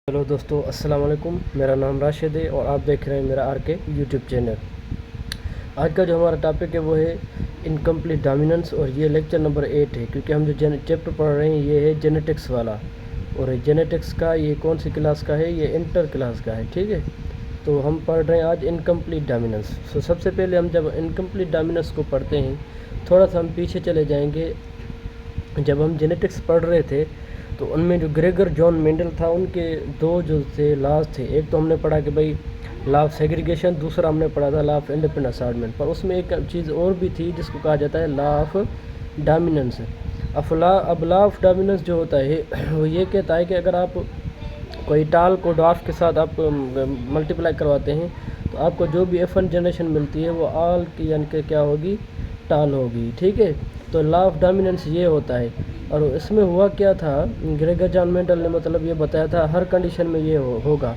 Hello दोस्तों, अस्सलाम वालेकुम। मेरा नाम राशिद है और आप देख रहे हैं मेरा आर के यूट्यूब चैनल। आज का जो हमारा टॉपिक है वो है इनकम्प्लीट डोमिनेंस और ये लेक्चर नंबर 8 है, क्योंकि हम जो चैप्टर पढ़ रहे हैं ये है जेनेटिक्स वाला। और जेनेटिक्स का ये कौन सी क्लास का है? ये इंटर क्लास का है, ठीक है। तो हम पढ़ रहे हैं आज इनकम्प्लीट डोमिनेंस। सो सबसे पहले हम जब इनकम्प्लीट डोमिनेंस को पढ़ते हैं, थोड़ा सा हम पीछे चले जाएंगे। जब हम जेनेटिक्स पढ़ रहे थे तो उनमें जो ग्रेगर जॉन मेंडल था, उनके दो जो थे लॉज थे। एक तो हमने पढ़ा कि भाई लॉ ऑफ सेग्रीगेशन, दूसरा हमने पढ़ा था लॉ ऑफ इंडिपेंडेंट असार्टमेंट। पर उसमें एक चीज़ और भी थी जिसको कहा जाता है लॉ ऑफ डोमिनेंस। अब लॉ ऑफ डोमिनेंस जो होता है वो ये कहता है कि अगर आप कोई टाल को डॉर्फ के साथ आप मल्टीप्लाई करवाते हैं तो आपको जो भी F1 जनरेशन मिलती है वो आल की यानी कि क्या होगी, टाल होगी, ठीक है। तो लॉ ऑफ डोमिनेंस ये होता है। और इसमें हुआ क्या था, ग्रेगर जॉन मेंडल ने मतलब ये बताया था हर कंडीशन में ये होगा।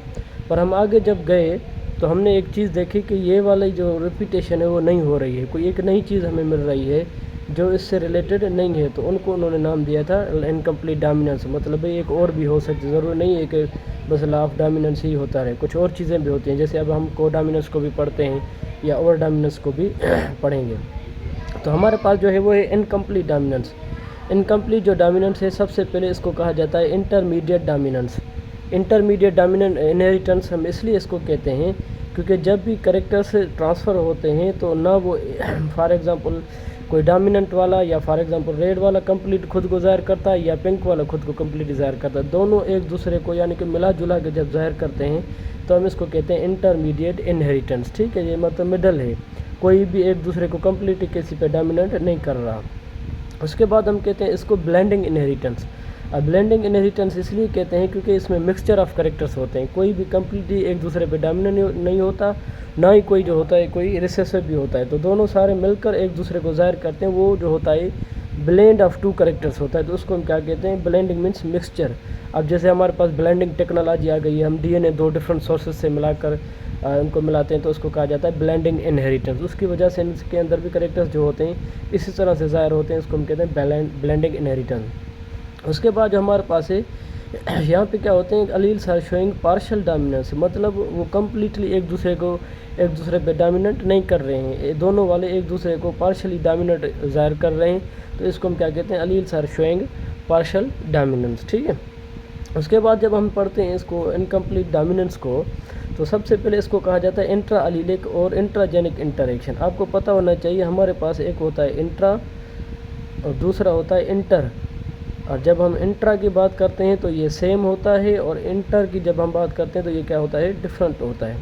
पर हम आगे जब गए तो हमने एक चीज़ देखी कि ये वाली जो रिपीटेशन है वो नहीं हो रही है, कोई एक नई चीज़ हमें मिल रही है जो इससे रिलेटेड नहीं है। तो उनको उन्होंने नाम दिया था इनकम्प्लीट डोमिनेंस। मतलब भाई एक और भी हो सकती, ज़रूरी नहीं है कि बस लॉ ऑफ डोमिनेंस ही होता रहे, कुछ और चीज़ें भी होती हैं। जैसे अब हम को डोमिनेंस को भी पढ़ते हैं या ओवर डोमिनेंस को भी पढ़ेंगे। तो हमारे पास जो है वो है इनकम्प्लीट डोमिनेंस। इनकम्प्लीट जो डोमिनेंस है, सबसे पहले इसको कहा जाता है intermediate dominance. Intermediate dominant inheritance हम इसलिए इसको कहते हैं क्योंकि जब भी कैरेक्टर्स ट्रांसफ़र होते हैं तो ना वो फॉर एग्ज़ाम्पल कोई डोमिनेंट वाला या फॉर एग्ज़ाम्पल रेड वाला कंप्लीट खुद को ज़ाहिर करता है या पिंक वाला खुद को कंप्लीट ज़ाहिर करता है। दोनों एक दूसरे को यानी कि मिला जुला के जब ज़ाहिर करते हैं तो हम इसको कहते हैं इंटरमीडिएट इनहेरिटेंस, ठीक है। ये मतलब मिडल है, कोई भी एक दूसरे को कंप्लीट किसी पे डोमिनेंट नहीं कर रहा। उसके बाद हम कहते हैं इसको ब्लेंडिंग इनहेरिटेंस। अब ब्लेंडिंग इनहेरिटेंस इसलिए कहते हैं क्योंकि इसमें मिक्सचर ऑफ कैरेक्टर्स होते हैं, कोई भी कंप्लीटली एक दूसरे पे डोमिनेंट नहीं होता, ना ही कोई जो होता है कोई रिसेसिव भी होता है। तो दोनों सारे मिलकर एक दूसरे को ज़ाहिर करते हैं, वो जो होता है ब्लेंड ऑफ टू कैरेक्टर्स होता है। तो उसको हम क्या कहते हैं? Blending means mixture. अब जैसे हमारे पास ब्लेंडिंग टेक्नोलॉजी आ गई है, हम डीएनए दो डिफरेंट सोर्सेज से मिलाकर उनको मिलाते हैं, तो उसको कहा जाता है ब्लेंडिंग इनहेरिटेंस। उसकी वजह से इनके अंदर भी कैरेक्टर्स जो होते हैं इसी तरह से ज़ाहिर होते हैं, इसको हम कहते हैं ब्लेंडिंग इनहेरिटेंस। उसके बाद जो हमारे पास है यहाँ पे क्या होते हैं, alleles are showing partial dominance. मतलब वो कम्प्लीटली एक दूसरे पे डोमिनेंट नहीं कर रहे हैं, दोनों वाले एक दूसरे को पार्शियली डोमिनेंट ज़ाहिर कर रहे हैं। तो इसको हम क्या कहते हैं? Alleles are showing partial dominance, ठीक है। उसके बाद जब हम पढ़ते हैं इसको इनकम्प्लीट डोमिनेंस को, तो सबसे पहले इसको कहा जाता है इंट्रा अलीलिक और इंट्राजेनिक इंटरेक्शन। आपको पता होना चाहिए हमारे पास एक होता है इंट्रा और दूसरा होता है इंटर। और जब हम इंट्रा की बात करते हैं तो ये सेम होता है, और इंटर की जब हम बात करते हैं तो ये क्या होता है? डिफरेंट होता है।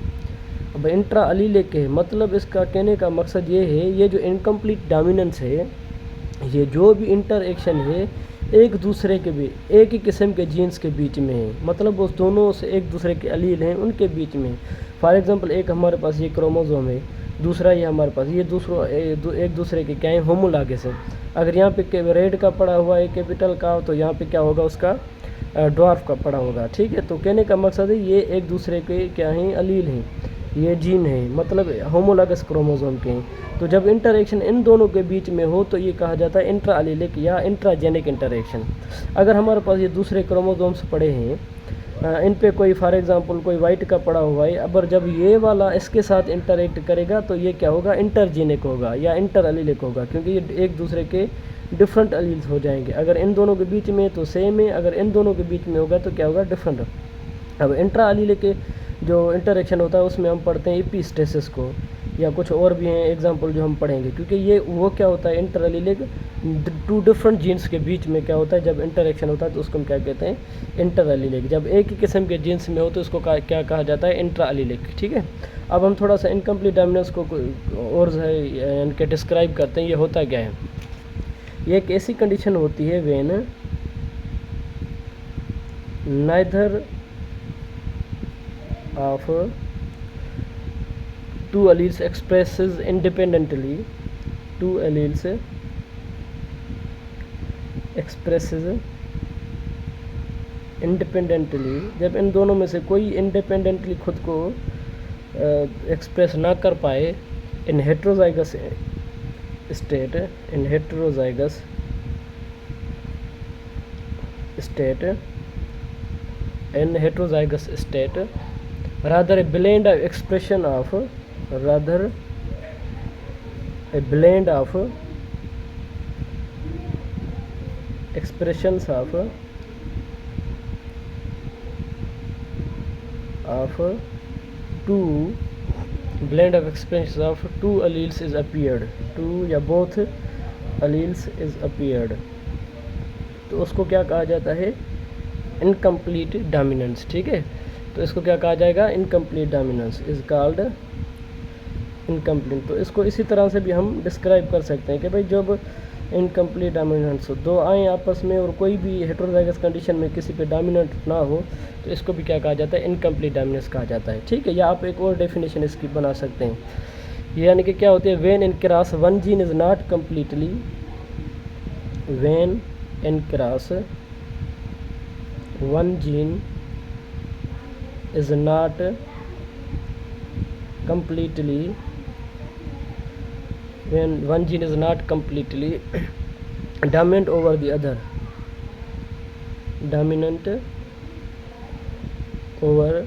अब इंट्रा अलीलिक है, मतलब इसका कहने का मकसद ये है, ये जो इनकम्प्लीट डोमिनेंस है, ये जो भी इंटरेक्शन है एक दूसरे के भी एक ही किस्म के जीन्स के बीच में है, मतलब उस दोनों से एक दूसरे के अलील हैं उनके बीच में। फॉर एग्जांपल एक हमारे पास ये क्रोमोसोम है, दूसरा ये हमारे पास ये एक दूसरे के क्या है? होमोलॉगस है। अगर यहाँ पे रेड का पड़ा हुआ है कैपिटल का, तो यहाँ पे क्या होगा? उसका ड्वार्फ का पड़ा होगा, ठीक है। तो कहने का मकसद है ये एक दूसरे के क्या हैं? अलील हैं, ये जीन है, मतलब होमोलॉगस क्रोमोसोम के हैं। तो जब इंटरेक्शन इन दोनों के बीच में हो तो ये कहा जाता है इंट्रा अलीलिक या इंट्राजेनिक इंटरेक्शन। अगर हमारे पास ये दूसरे क्रोमोसोम्स पड़े हैं, इन पे कोई फॉर एग्जांपल कोई वाइट का पड़ा हुआ है, अगर जब ये वाला इसके साथ इंटरेक्ट करेगा तो ये क्या होगा? इंटरजेनिक होगा या इंटर अलीलिक होगा, क्योंकि ये एक दूसरे के डिफरेंट अलील्स हो जाएंगे। अगर इन दोनों के बीच में तो सेम है, अगर इन दोनों के बीच में होगा तो क्या होगा? डिफरेंट। अब इंट्रा अलीलिक जो इंटरेक्शन होता है उसमें हम पढ़ते हैं एपिस्टेसिस को, या कुछ और भी हैं एग्जांपल जो हम पढ़ेंगे, क्योंकि ये वो क्या होता है? Inter allelic two different genes के बीच में क्या होता है? जब इंटरेक्शन होता है तो उसको हम क्या कहते हैं? Inter allelic. जब एक ही किस्म के जीन्स में हो तो उसको क्या कहा जाता है? इंट्रा अलीलिक, ठीक है। अब हम थोड़ा सा इनकम्प्लीट डोमिनेंस को और इनके डिस्क्राइब करते हैं, ये होता क्या है। ये एक ऐसी कंडीशन होती है when neither of two alleles expresses independently, two alleles expresses independently, जब इन दोनों में से कोई इंडिपेंडेंटली खुद को एक्सप्रेस ना कर पाए इन heterozygous state, in heterozygous state, in heterozygous state, rather a blend of expression of expressions of two blend of expressions of two alleles is appeared, two या both alleles is appeared, तो उसको क्या कहा जाता है, इनकम्प्लीट डोमिनेंस। ठीक है, तो इसको क्या कहा जाएगा, incomplete dominance is called incomplete. तो इसको इसी तरह से भी हम डिस्क्राइब कर सकते हैं कि भाई जब इनकम्प्लीट डोमिनेंस हो, दो आएँ आपस में और कोई भी हेटेरोजाइगस कंडीशन में किसी पे डोमिनेंट ना हो, तो इसको भी क्या कहा जाता है, इनकम्प्लीट डोमिनेंस कहा जाता है। ठीक है, या आप एक और डेफिनेशन इसकी बना सकते हैं, यानी कि क्या होती है, when in cross one gene is not completely, when in cross one gene is not completely, when one gene is not completely dominant over the other, dominant over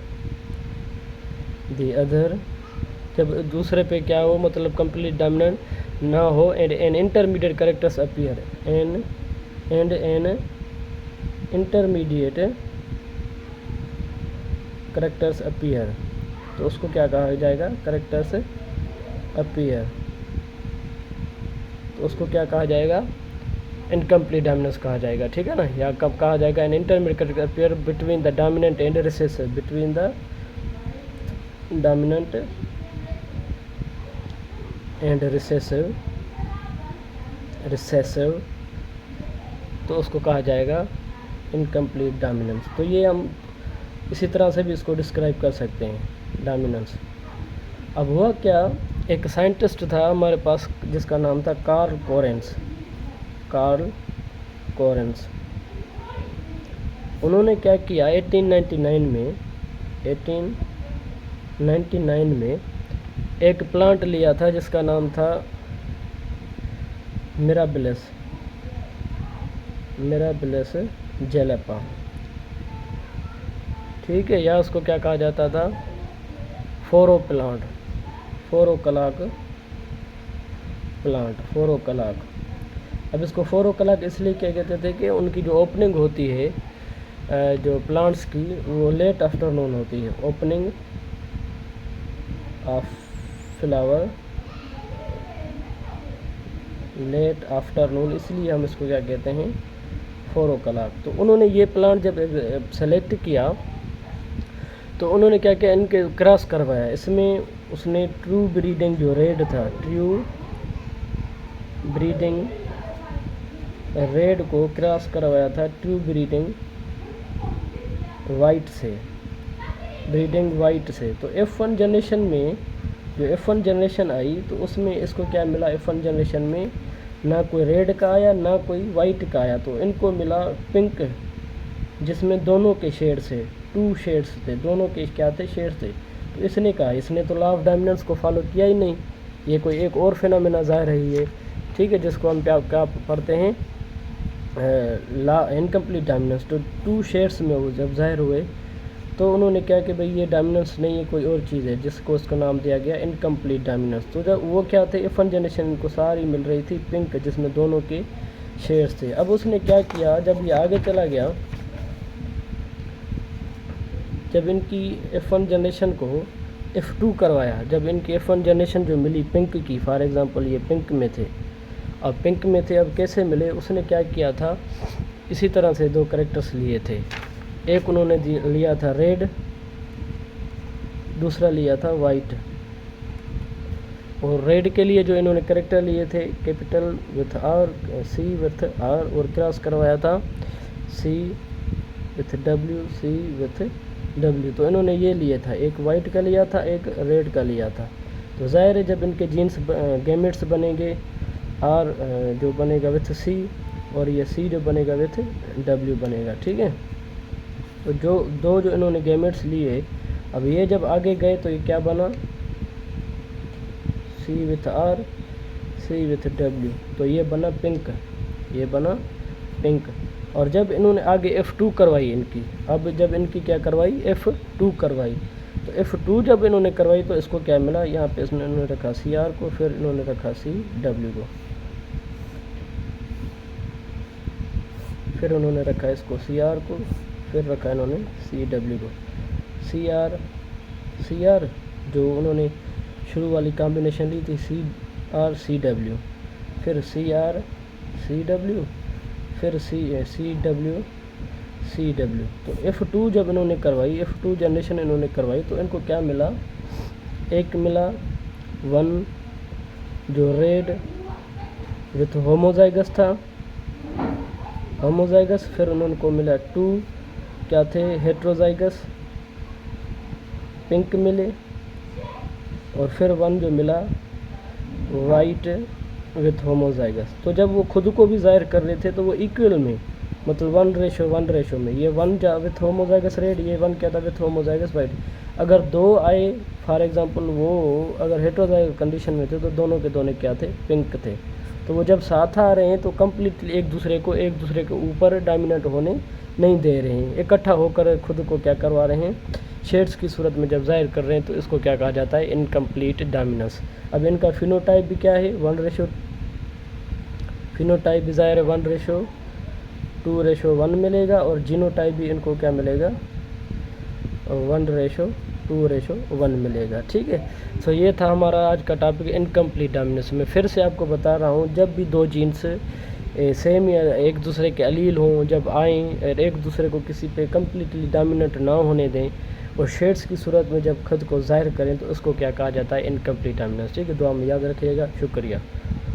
the other, जब दूसरे पे क्या हो, मतलब कंप्लीट डोमिनेंट ना हो, and an intermediate characters appear, and an intermediate characters appear, तो उसको क्या कहा जाएगा, कैरेक्टर्स अपीयर, तो उसको क्या कहा जाएगा, इनकम्प्लीट डोमिनेंस कहा जाएगा। ठीक है ना, या कब कहा जाएगा, an intermediate character appear between the dominant and recessive, between the dominant and recessive, तो उसको कहा जाएगा इनकम्प्लीट डोमिनेंस। तो ये हम इसी तरह से भी इसको डिस्क्राइब कर सकते हैं, डोमिनेंस। अब हुआ क्या, एक साइंटिस्ट था हमारे पास जिसका नाम था कार्ल कोरेंस। उन्होंने क्या किया, 1899 में एक प्लांट लिया था जिसका नाम था मिराबिलिस जेलेपा। ठीक है, या उसको क्या कहा जाता था, फोरोकलाक प्लांट। अब इसको फोरोकलाक इसलिए क्या कहते थे कि उनकी जो ओपनिंग होती है जो प्लांट्स की, वो लेट आफ्टरनून होती है, opening of flower late afternoon, इसलिए हम इसको क्या कहते हैं, फोरोकलाक। तो उन्होंने ये प्लांट जब सेलेक्ट किया तो उन्होंने क्या किया, इनके क्रॉस करवाया। इसमें उसने ट्रू ब्रीडिंग जो रेड था, ट्रू ब्रीडिंग रेड को क्रॉस करवाया था ट्रू ब्रीडिंग वाइट से। तो F1 जनरेशन में जो F1 जनरेशन आई तो उसमें इसको क्या मिला, F1 जनरेशन में ना कोई रेड का आया ना कोई वाइट का आया, तो इनको मिला पिंक, जिसमें दोनों के शेड्स थे, 2 शेड्स थे, दोनों के क्या थे, शेड्स थे। तो इसने कहा, इसने तो लॉ ऑफ डोमिनेंस को फॉलो किया ही नहीं, ये कोई एक और फिनोमेना ज़ाहिर है ये। ठीक है, जिसको हम क्या पढ़ते हैं, लॉ इनकम्प्लीट डोमिनेंस। तो 2 शेड्स में वो जब ज़ाहिर हुए तो उन्होंने क्या कि भाई ये डोमिनेंस नहीं है, कोई और चीज़ है, जिसको उसका नाम दिया गया इनकम्प्लीट डोमिनेंस। तो जब वो क्या थे, F1 जनरेशन को सारी मिल रही थी पिंक, जिसमें दोनों के शेड्स थे। अब उसने क्या किया, जब ये आगे चला गया, जब इनकी F1 जनरेशन को F2 करवाया, जब इनकी F1 जनरेशन जो मिली पिंक की, फॉर एग्ज़ाम्पल ये पिंक में थे, अब पिंक में थे, अब कैसे मिले, उसने क्या किया था, इसी तरह से 2 कैरेक्टर्स लिए थे, एक उन्होंने लिया था रेड, दूसरा लिया था वाइट। और रेड के लिए जो इन्होंने कैरेक्टर लिए थे, capital with R, C with R, और क्रॉस करवाया था C with W, C with W. तो इन्होंने ये लिया था, एक वाइट का लिया था, एक रेड का लिया था। तो ज़ाहिर है जब इनके जीन्स गैमेट्स बनेंगे, आर जो बनेगा विथ सी, और ये सी जो बनेगा विथ डब्ल्यू बनेगा। ठीक है, तो जो इन्होंने गैमेट्स लिए, अब ये जब आगे गए तो ये क्या बना, C with R, C with W, तो ये बना पिंक, اور جب انہوں نے آگے F2 کروائی ان کی، اب جب ان کی کیا کروائی F2 کروائی، تو F2 جب انہوں نے کروائی تو اس کو کیا ملا، یہاں پہ انہوں نے رکھا CR کو، پھر انہوں نے رکھا CW کو، پھر انہوں نے رکھا اس کو CR کو، پھر رکھا انہوں نے CW کو، CR جو انہوں نے شروع والی کامبینیشن لی تھی CR CW، پھر CR CW، پھر CW CW، تو F2 جب انہوں نے کروائی، F2 جنریشن انہوں نے کروائی تو ان کو کیا ملا، ایک ملا 1 جو ریڈ وتھ ہوموزائگس تھا، ہوموزائگس، پھر انہوں کو ملا 2 کیا تھے ہیٹروزائگس پنک ملے، اور پھر 1 جو ملا وائٹ وتھ ہوموزائگس۔ تو جب وہ خود کو بھی ظاہر کر رہے تھے تو وہ ایکول میں، مطلب 1:1 ریشو میں، یہ 1 جا وتھ ہوموزائگس ریڈ، یہ 1 کیا تھا وتھ ہوموزائگس وائٹ۔ اگر 2 آئے فار ایگزامپل، وہ اگر ہیٹروزائگس کنڈیشن میں تھے تو دونوں کے دونوں کیا تھے، پنک تھے۔ تو وہ جب ساتھ آ رہے ہیں تو کمپلیٹلی ایک دوسرے کے اوپر ڈومیننٹ ہونے نہیں دے رہے ہیں، اکٹھا ہو کر خود کو کیا کروا رہے ہیں، شیڈز کی صورت میں جب ظاہر کر رہے ہیں تو اس کو کیا کہا جاتا ہے، انکمپلیٹ ڈومیننس۔ اب ان کا فینوٹائپ بھی کیا ہے، 1:، فینوٹائپ بھی ظاہر ہے 1:2:1 ملے گا، اور جینوٹائپ بھی ان کو کیا ملے گا، 1:2:1 ملے گا، ٹھیک ہے۔ تو یہ تھا ہمارا آج کا ٹاپک انکمپلیٹ ڈومیننس۔ میں پھر سے آپ کو بتا رہا ہوں، جب بھی 2 جینس سیم یا ایک دوسرے کے علیل ہوں، جب آئیں اور ایک دوسرے کو کسی پہ کمپلیٹلی ڈومیننٹ نہ ہونے دیں اور شیڈز کی صورت میں جب خود کو ظاہر کریں تو اس کو کیا کہا جاتا ہے، انکمپلیٹ ڈومیننس، ٹھیک ہے۔ دعا میں یاد رکھیے گا، شکریہ۔